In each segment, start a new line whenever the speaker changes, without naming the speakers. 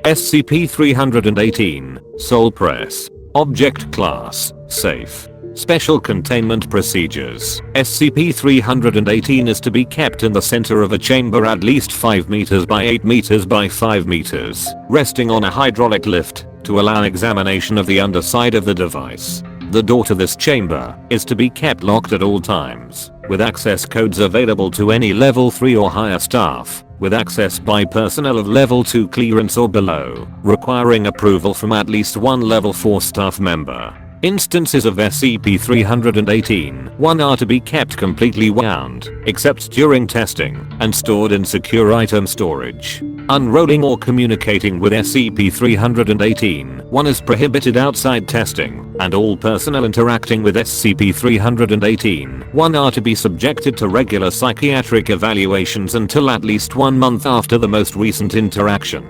SCP-318, Sole Press. Object Class, Safe. Special Containment Procedures. SCP-318 is to be kept in the center of a chamber at least 5 meters by 8 meters by 5 meters, resting on a hydraulic lift, to allow examination of the underside of the device. The door to this chamber is to be kept locked at all times, with access codes available to any level 3 or higher staff, with access by personnel of level 2 clearance or below, requiring approval from at least one level 4 staff member. Instances of SCP-318-1 are to be kept completely wound, except during testing, and stored in secure item storage. Unrolling or communicating with SCP-318-1 is prohibited outside testing, and all personnel interacting with SCP-318-1 are to be subjected to regular psychiatric evaluations until at least 1 month after the most recent interaction.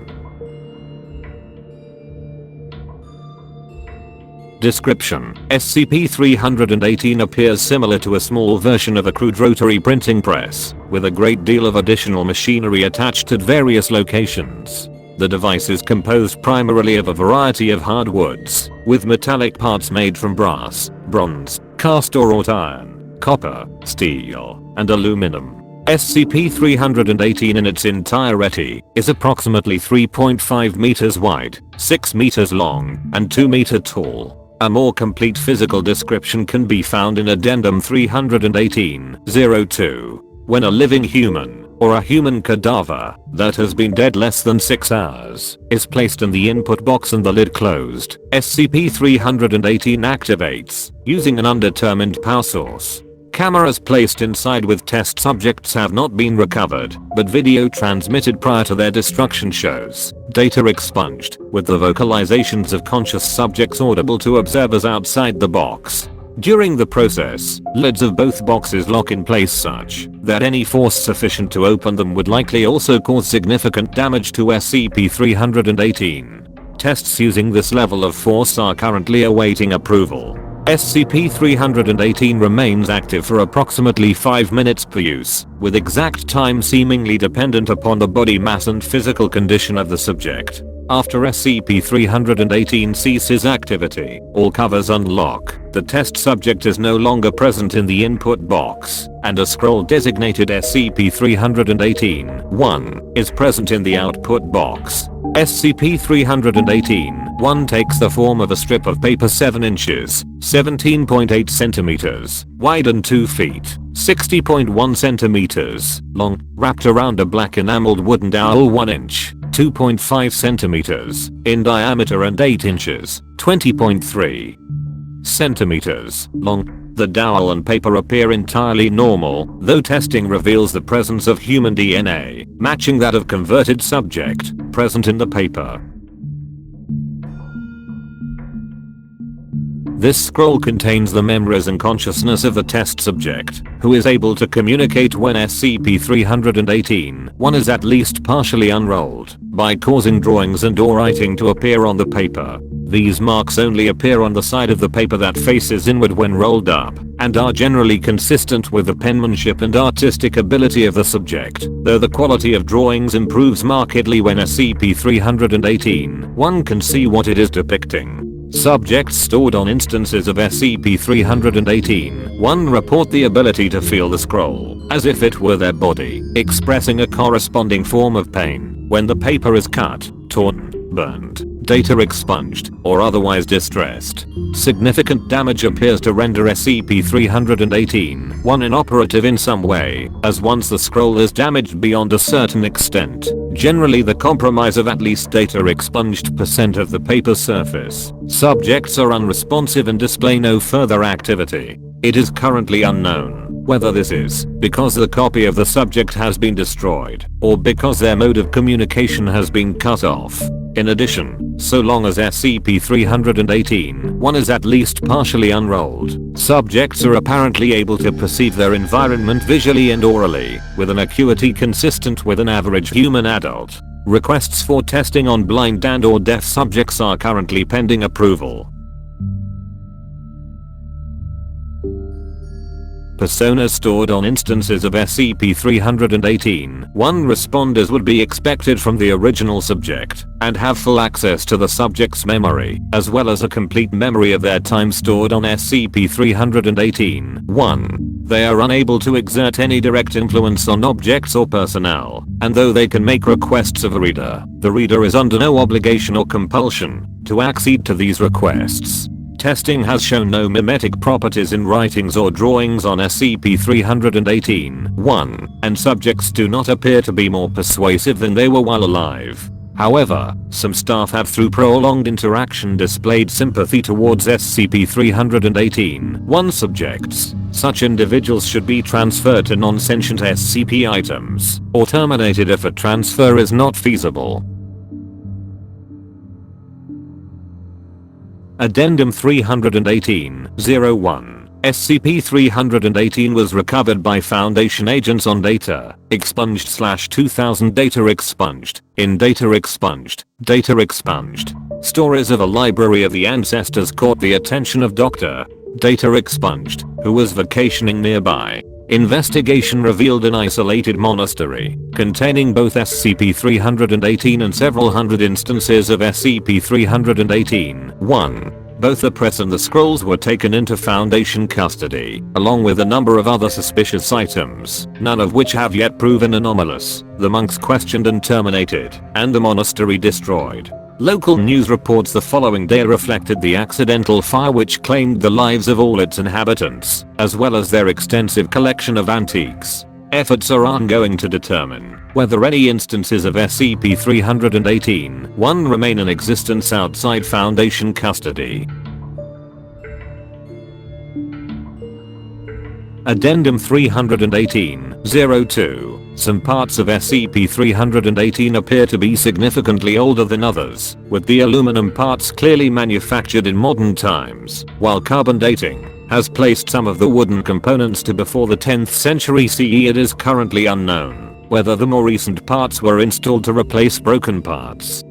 Description: SCP-318 appears similar to a small version of a crude rotary printing press, with a great deal of additional machinery attached at various locations. The device is composed primarily of a variety of hardwoods, with metallic parts made from brass, bronze, cast or wrought iron, copper, steel, and aluminum. SCP-318 in its entirety is approximately 3.5 meters wide, 6 meters long, and 2 meters tall. A more complete physical description can be found in Addendum 318-02. When a living human, or a human cadaver, that has been dead less than 6 hours, is placed in the input box and the lid closed, SCP-318 activates, using an undetermined power source. Cameras placed inside with test subjects have not been recovered, but video transmitted prior to their destruction shows data expunged, with the vocalizations of conscious subjects audible to observers outside the box. During the process, lids of both boxes lock in place such that any force sufficient to open them would likely also cause significant damage to SCP-318. Tests using this level of force are currently awaiting approval. SCP-318 remains active for approximately 5 minutes per use, with exact time seemingly dependent upon the body mass and physical condition of the subject. After SCP-318 ceases activity, all covers unlock, the test subject is no longer present in the input box, and a scroll designated SCP-318-1 is present in the output box. SCP-318-1 takes the form of a strip of paper 7 inches, 17.8 centimeters, wide and 2 feet, 60.1 centimeters, long, wrapped around a black enameled wooden dowel 1 inch, 2.5 centimeters, in diameter and 8 inches, 20.3 centimeters, long. The dowel and paper appear entirely normal, though testing reveals the presence of human DNA, matching that of converted subject, present in the paper. This scroll contains the memories and consciousness of the test subject, who is able to communicate when SCP-318-1 is at least partially unrolled, by causing drawings and/or writing to appear on the paper. These marks only appear on the side of the paper that faces inward when rolled up, and are generally consistent with the penmanship and artistic ability of the subject, though the quality of drawings improves markedly when SCP-318-1 can see what it is depicting. Subjects stored on instances of SCP-318-1 report the ability to feel the scroll, as if it were their body, expressing a corresponding form of pain, when the paper is cut, torn, burned, data expunged, or otherwise distressed. Significant damage appears to render SCP-318-1 inoperative in some way, as once the scroll is damaged beyond a certain extent, generally the compromise of at least data expunged % of the paper's surface, subjects are unresponsive and display no further activity. It is currently unknown whether this is because the copy of the subject has been destroyed, or because their mode of communication has been cut off. In addition, so long as SCP-318-1 is at least partially unrolled, subjects are apparently able to perceive their environment visually and orally, with an acuity consistent with an average human adult. Requests for testing on blind and/or deaf subjects are currently pending approval. Personas stored on instances of SCP-318. 1. Responders would be expected from the original subject and have full access to the subject's memory, as well as a complete memory of their time stored on SCP-318. 1. They are unable to exert any direct influence on objects or personnel, and though they can make requests of a reader, the reader is under no obligation or compulsion to accede to these requests. Testing has shown no mimetic properties in writings or drawings on SCP-318. 1. And subjects do not appear to be more persuasive than they were while alive. However, some staff have through prolonged interaction displayed sympathy towards SCP-318. 1. Subjects. Such individuals should be transferred to non-sentient SCP items, or terminated if a transfer is not feasible. Addendum 318-01. SCP-318 was recovered by Foundation agents on data expunged/2000 data expunged. In data expunged. Stories of a library of the ancestors caught the attention of Dr. Data expunged, who was vacationing nearby. Investigation revealed an isolated monastery containing both SCP-318 and several hundred instances of SCP-318. 1. Both the press and the scrolls were taken into Foundation custody, along with a number of other suspicious items, none of which have yet proven anomalous. The monks questioned and terminated, and the monastery destroyed. Local news reports the following day reflected the accidental fire which claimed the lives of all its inhabitants, as well as their extensive collection of antiques. Efforts are ongoing to determine whether any instances of SCP-318-1 remain in existence outside Foundation custody. Addendum 318-02. Some parts of SCP-318 appear to be significantly older than others, with the aluminum parts clearly manufactured in modern times, while carbon dating has placed some of the wooden components to before the 10th century CE. It is currently unknown whether the more recent parts were installed to replace broken parts,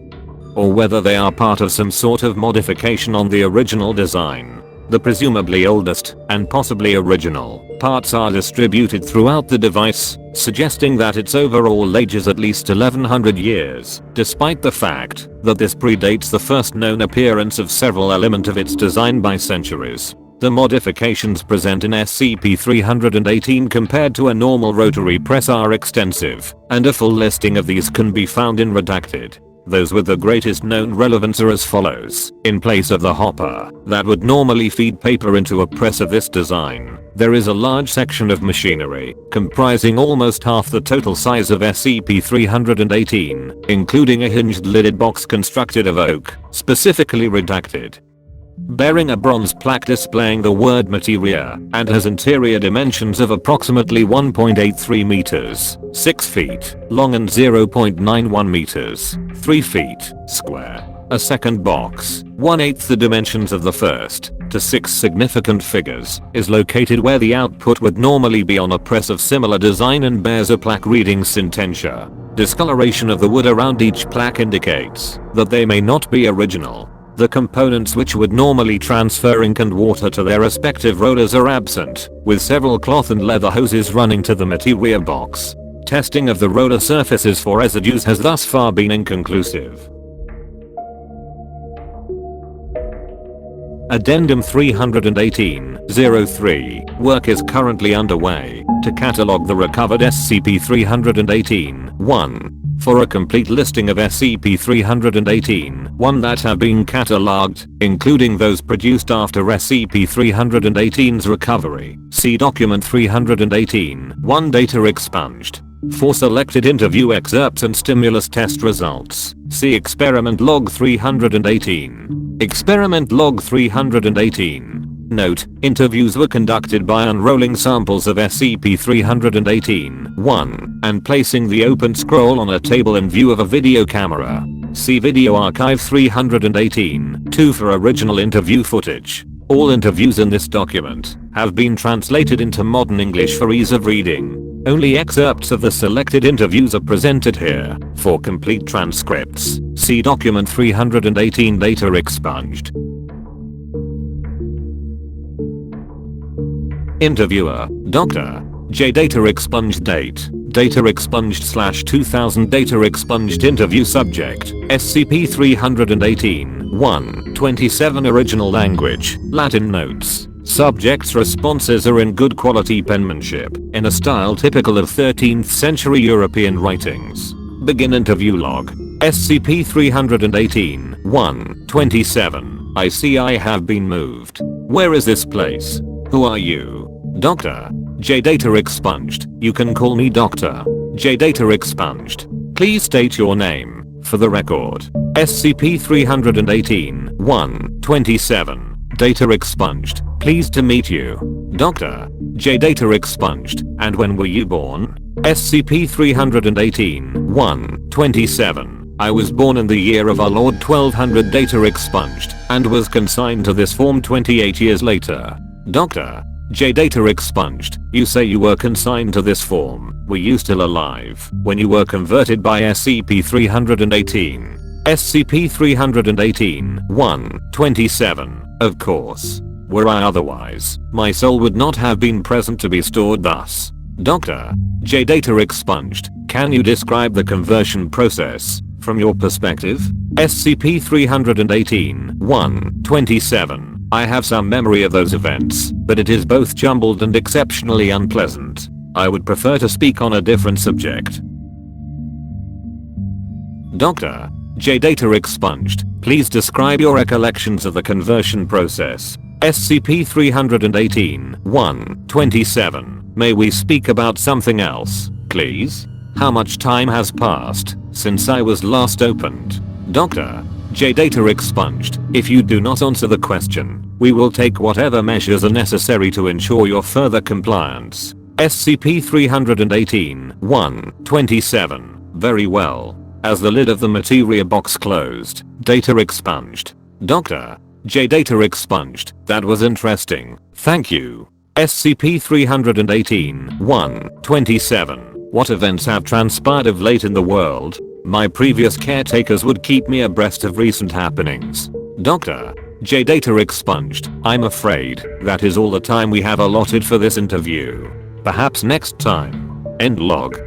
or whether they are part of some sort of modification on the original design. The presumably oldest, and possibly original, parts are distributed throughout the device, suggesting that its overall age is at least 1100 years, despite the fact that this predates the first known appearance of several elements of its design by centuries. The modifications present in SCP-318 compared to a normal rotary press are extensive, and a full listing of these can be found in Redacted. Those with the greatest known relevance are as follows. In place of the hopper that would normally feed paper into a press of this design, there is a large section of machinery, comprising almost half the total size of SCP-318, including a hinged lidded box constructed of oak, specifically redacted, bearing a bronze plaque displaying the word materia, and has interior dimensions of approximately 1.83 meters, 6 feet, long and 0.91 meters, 3 feet, square. A second box, 1/8 the dimensions of the first, to 6 significant figures, is located where the output would normally be on a press of similar design and bears a plaque reading Sintentia. Discoloration of the wood around each plaque indicates that they may not be original. The components which would normally transfer ink and water to their respective rollers are absent, with several cloth and leather hoses running to the materia box. Testing of the roller surfaces for residues has thus far been inconclusive. Addendum 318-03. Work is currently underway to catalog the recovered SCP-318-1. For a complete listing of SCP-318-1 that have been catalogued, including those produced after SCP-318's recovery, see Document 318-1 Data expunged. For selected interview excerpts and stimulus test results, see Experiment Log 318. Experiment Log 318. Note, interviews were conducted by unrolling samples of SCP-318-1 and placing the open scroll on a table in view of a video camera. See Video Archive 318-2 for original interview footage. All interviews in this document have been translated into modern English for ease of reading. Only excerpts of the selected interviews are presented here. For complete transcripts, see Document 318 Data expunged. Interviewer, Dr. J. Data expunged date. Data expunged /2000 data expunged interview subject, SCP-318, 127 original language, Latin notes. Subject's responses are in good quality penmanship, in a style typical of 13th century European writings. Begin interview log. SCP-318, 127. I see I have been moved. Where is this place? Who are you? Dr. J. Data expunged. You can call me Dr. J. Data expunged. Please state your name, for the record. SCP-318, 127. Data expunged. Pleased to meet you. Dr. J. Data expunged. And when were you born? SCP-318, 127. I was born in the year of our Lord 1200 data expunged, and was consigned to this form 28 years later. Dr. J. Data expunged. You say you were consigned to this form. Were you still alive when you were converted by SCP-318? SCP-318, 127. Of course. Were I otherwise, my soul would not have been present to be stored thus. Dr. J. Data expunged. Can you describe the conversion process from your perspective? SCP-318, 127. I have some memory of those events, but it is both jumbled and exceptionally unpleasant. I would prefer to speak on a different subject. Dr. J. Data expunged. Please describe your recollections of the conversion process. SCP-318, 127. May we speak about something else, please? How much time has passed since I was last opened? Dr. J. Data expunged. If you do not answer the question, we will take whatever measures are necessary to ensure your further compliance. SCP-318, 127. Very well. As the lid of the materia box closed, Data expunged. Dr. J. Data expunged. That was interesting. Thank you. SCP-318, 127. What events have transpired of late in the world? My previous caretakers would keep me abreast of recent happenings. Dr. J. Data expunged. I'm afraid that is all the time we have allotted for this interview. Perhaps next time. End log.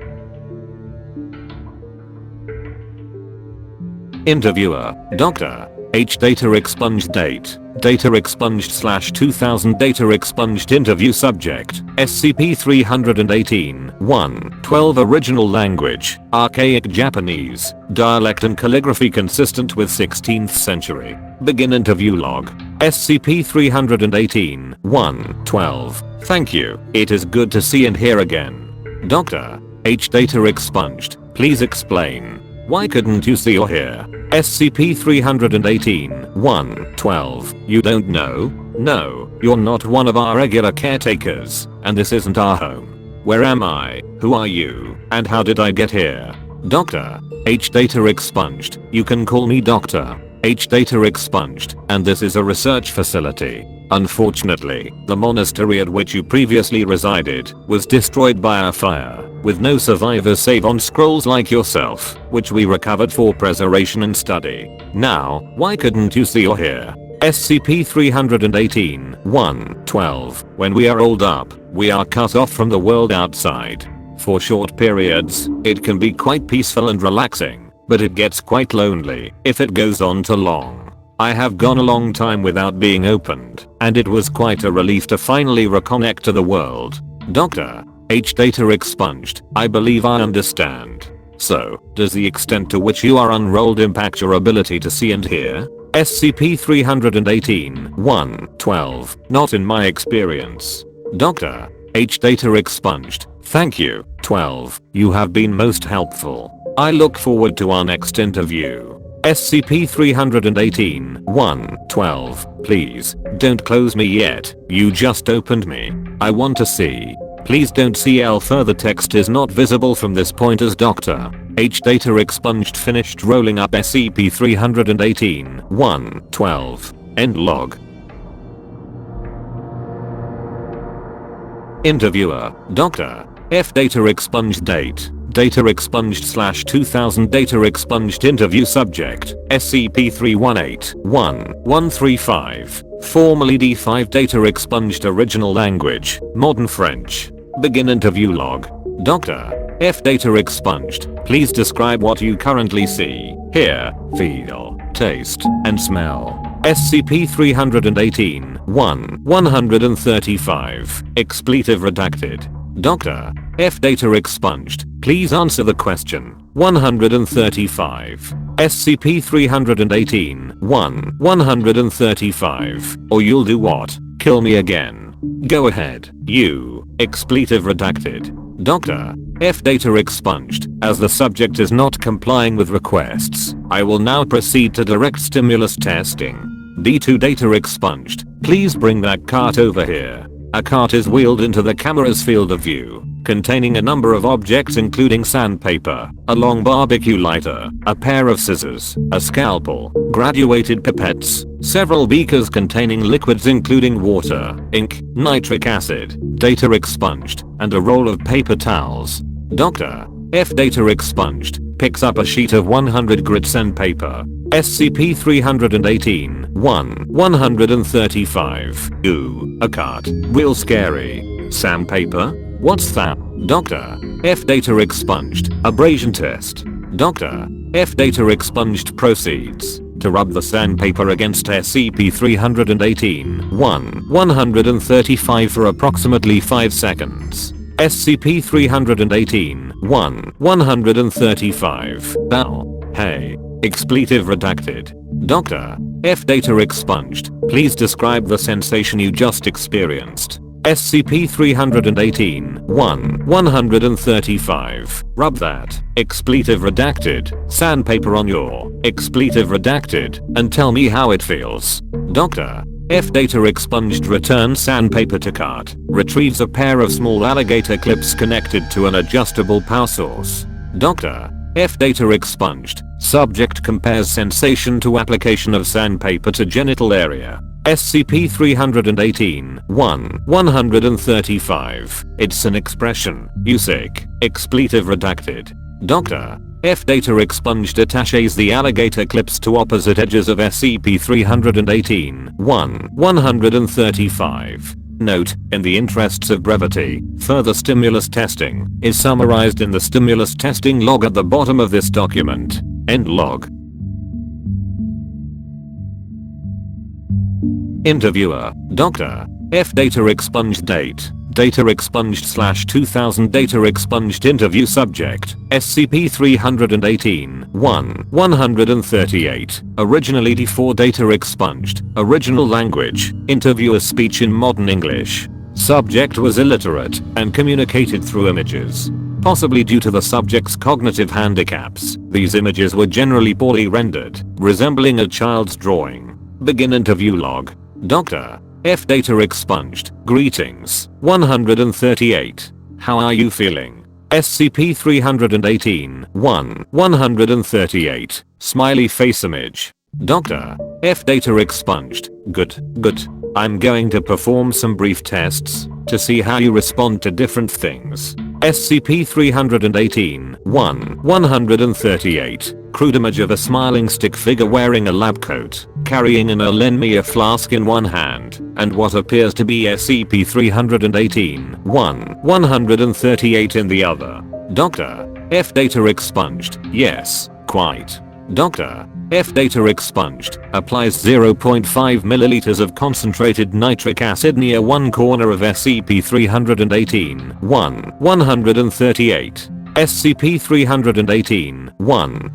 Interviewer, Dr. H. Data expunged date. Data expunged /2000 data expunged interview subject, SCP-318, 112 original language, archaic Japanese, dialect and calligraphy consistent with 16th century. Begin interview log. SCP-318, 112. Thank you. It is good to see and hear again. Dr. H. Data expunged. Please explain. Why couldn't you see or hear? SCP-318, 112. You don't know? No, you're not one of our regular caretakers, and this isn't our home. Where am I? Who are you? And how did I get here? Dr. H. Data expunged. You can call me Dr. H. Data expunged, and this is a research facility. Unfortunately, the monastery at which you previously resided was destroyed by a fire, with no survivors save on scrolls like yourself, which we recovered for preservation and study. Now, why couldn't you see or hear? SCP-318, 112. When we are rolled up, we are cut off from the world outside. For short periods, it can be quite peaceful and relaxing, but it gets quite lonely if it goes on too long. I have gone a long time without being opened, and it was quite a relief to finally reconnect to the world. Dr. H. Data expunged. I believe I understand. So, does the extent to which you are unrolled impact your ability to see and hear? SCP-318, 112. Not in my experience. Dr. H. Data expunged. Thank you, 12. You have been most helpful. I look forward to our next interview. SCP-318, 112. Please, don't close me yet. You just opened me. I want to see. Please don't CL. Further text is not visible from this point as Dr. H. Data expunged finished rolling up SCP-318, 112. End log. Interviewer, Dr. F. Data expunged date. Data expunged /2000 data expunged interview subject, SCP-318, 135. Formerly D5 data expunged. Original language, modern French. Begin interview log. Dr. F data expunged. Please describe what you currently see, hear, feel, taste, and smell. SCP-318 135. Expletive redacted. Dr. F data expunged. Please answer the question. 135. SCP-318 135. Or you'll do what? Kill me again. Go ahead. You. Expletive redacted. Dr. F data expunged. As the subject is not complying with requests, I will now proceed to direct stimulus testing. D2 data expunged. Please bring that cart over here. A cart is wheeled into the camera's field of view, containing a number of objects including sandpaper, a long barbecue lighter, a pair of scissors, a scalpel, graduated pipettes, several beakers containing liquids including water, ink, nitric acid, data expunged, and a roll of paper towels. Dr. F data expunged. Picks up a sheet of 100 grit sandpaper. SCP-318 135. Ooh, a cart. Real scary. Sandpaper? What's that? Dr. F data expunged. Abrasion test. Dr. F data expunged proceeds to rub the sandpaper against SCP-318 135 for approximately 5 seconds. SCP-318 135. Ow. Hey. Expletive redacted. Dr. F data expunged. Please describe the sensation you just experienced. SCP-318 135. Rub that. Expletive redacted. Sandpaper on your. Expletive redacted. And tell me how it feels. Dr. F data expunged. Returns sandpaper to cart. Retrieves a pair of small alligator clips connected to an adjustable power source. Dr. F data expunged. Subject compares sensation to application of sandpaper to genital area. SCP-318 135. It's an expression. You sick. Expletive redacted. Dr. F data expunged. Attaches the alligator clips to opposite edges of SCP-318 135. Note, in the interests of brevity, further stimulus testing is summarized in the stimulus testing log at the bottom of this document. End log. Interviewer. Dr. F data expunged. Date. Data expunged /2000. Data expunged. Interview subject. SCP-318 138. Originally D4 data expunged. Original language. Interviewer speech in modern English. Subject was illiterate and communicated through images. Possibly due to the subject's cognitive handicaps, these images were generally poorly rendered, resembling a child's drawing. Begin interview log. Dr. F data expunged. Greetings. 138. How are you feeling? SCP-318 138. Smiley face image. Dr. F data expunged. Good. I'm going to perform some brief tests to see how you respond to different things. SCP-318 138. Crude image of a smiling stick figure wearing a lab coat, carrying an Lend-Me-A flask in one hand, and what appears to be SCP-318 138 in the other. Dr. F data expunged. Yes, quite. Dr. F data expunged. Applies 0.5 milliliters of concentrated nitric acid near one corner of SCP-318 138. SCP-318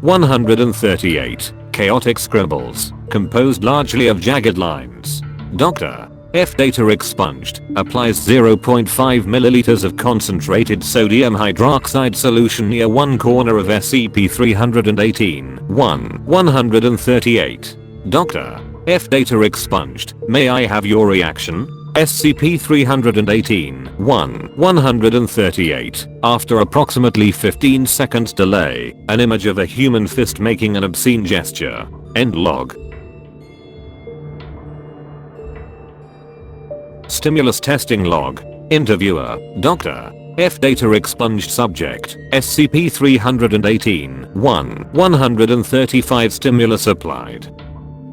138. Chaotic scribbles, composed largely of jagged lines. Dr. F data expunged. Applies 0.5 milliliters of concentrated sodium hydroxide solution near one corner of SCP-318 138. Dr. F data expunged. May I have your reaction? SCP-318 138. After approximately 15 seconds delay, an image of a human fist making an obscene gesture. End log. Stimulus testing log. Interviewer. Dr. F data expunged. Subject. SCP-318 135. Stimulus applied.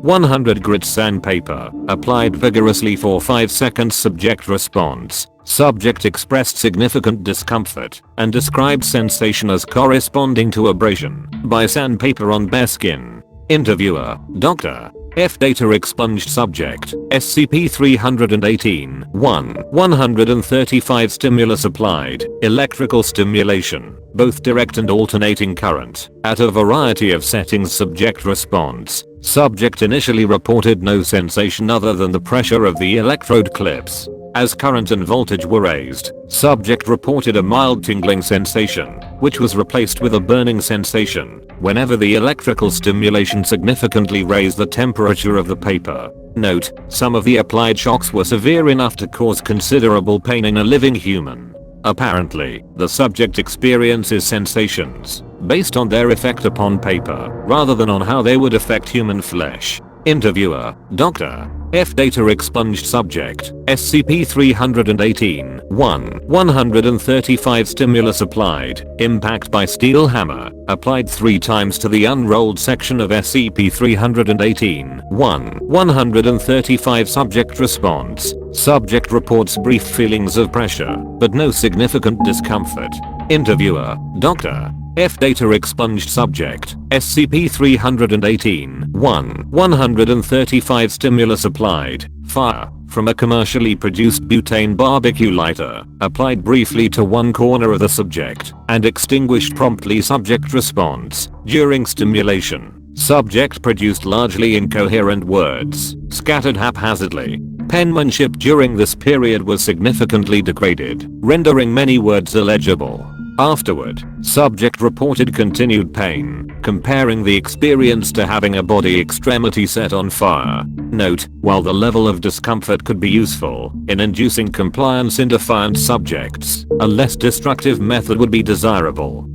100 grit sandpaper, applied vigorously for 5 seconds. Subject response. Subject expressed significant discomfort and described sensation as corresponding to abrasion by sandpaper on bare skin. Interviewer, Dr. F. Data expunged subject, SCP-318. 1. 135 stimulus applied, electrical stimulation, both direct and alternating current, at a variety of settings. Subject response. Subject initially reported no sensation other than the pressure of the electrode clips. As current and voltage were raised, subject reported a mild tingling sensation, which was replaced with a burning sensation whenever the electrical stimulation significantly raised the temperature of the paper. Note, some of the applied shocks were severe enough to cause considerable pain in a living human. Apparently, the subject experiences sensations based on their effect upon paper, rather than on how they would affect human flesh. Interviewer, Dr. F. Data expunged subject, SCP-318. 1. 135 stimulus applied, impact by steel hammer, applied 3 times to the unrolled section of SCP-318. 1. 135 subject response. Subject reports brief feelings of pressure, but no significant discomfort. Interviewer, Dr. F. Data expunged subject, SCP-318. 1. 135 stimulus applied, fire, from a commercially produced butane barbecue lighter, applied briefly to one corner of the subject, and extinguished promptly. Subject response. During stimulation, subject produced largely incoherent words, scattered haphazardly. Penmanship during this period was significantly degraded, rendering many words illegible. Afterward, subject reported continued pain, comparing the experience to having a body extremity set on fire. Note, while the level of discomfort could be useful in inducing compliance in defiant subjects, a less destructive method would be desirable.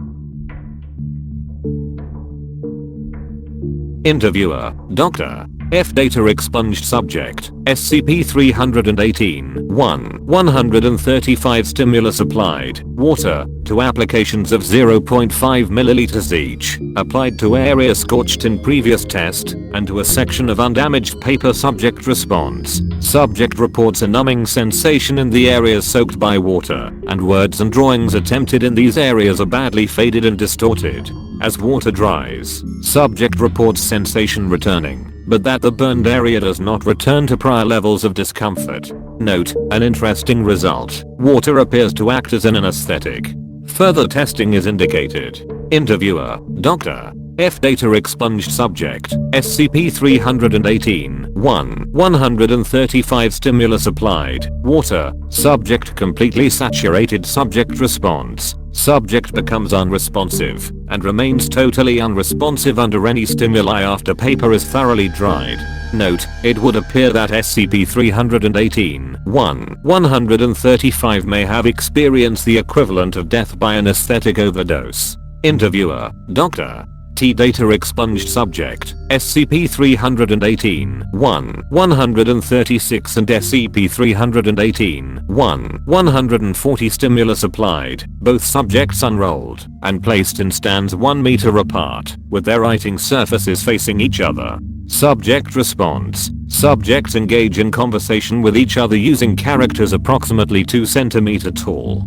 Interviewer, Dr. F. Data expunged subject, SCP-318. 1. 135 stimulus applied, water, to applications of 0.5 ml each, applied to area scorched in previous test, and to a section of undamaged paper. Subject response. Subject reports a numbing sensation in the areas soaked by water, and words and drawings attempted in these areas are badly faded and distorted. As water dries, subject reports sensation returning, but that the burned area does not return to prior levels of discomfort. Note, an interesting result. Water appears to act as an anesthetic. Further testing is indicated. Interviewer, Dr. F. Data expunged subject, SCP-318. 1. 135 stimulus applied, water, subject completely saturated. Subject response. Subject becomes unresponsive, and remains totally unresponsive under any stimuli after paper is thoroughly dried. Note, it would appear that SCP-318. 1. 135 may have experienced the equivalent of death by anesthetic overdose. Interviewer, Dr. T. Data expunged subject, SCP-318. 1. 136 and SCP-318. 1. 140 stimulus applied, both subjects unrolled, and placed in stands 1 meter apart, with their writing surfaces facing each other. Subject response. Subjects engage in conversation with each other using characters approximately 2 cm tall.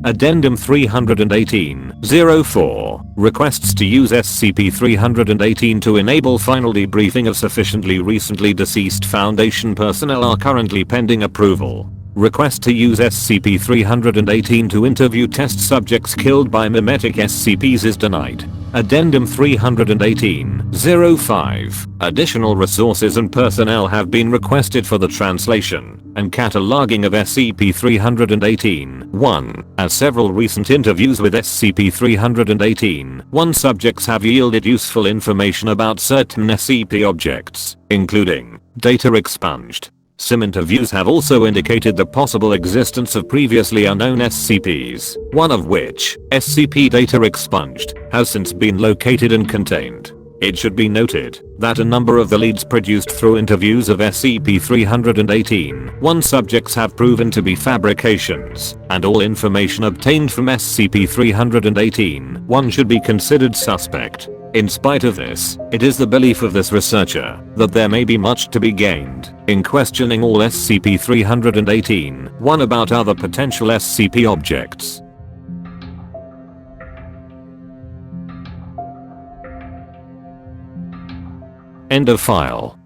Addendum 318-04 requests to use SCP-318 to enable final debriefing of sufficiently recently deceased Foundation personnel are currently pending approval. Request to use SCP-318 to interview test subjects killed by mimetic SCPs is denied. Addendum 318-05 additional resources and personnel have been requested for the translation and cataloging of SCP-318. 1. As several recent interviews with SCP-318, subjects have yielded useful information about certain SCP objects, including data expunged. Some interviews have also indicated the possible existence of previously unknown SCPs, one of which, SCP data expunged, has since been located and contained. It should be noted that a number of the leads produced through interviews of SCP-318-1 subjects have proven to be fabrications, and all information obtained from SCP-318-1 should be considered suspect. In spite of this, it is the belief of this researcher that there may be much to be gained in questioning all SCP-318-1 about other potential SCP objects. End of file.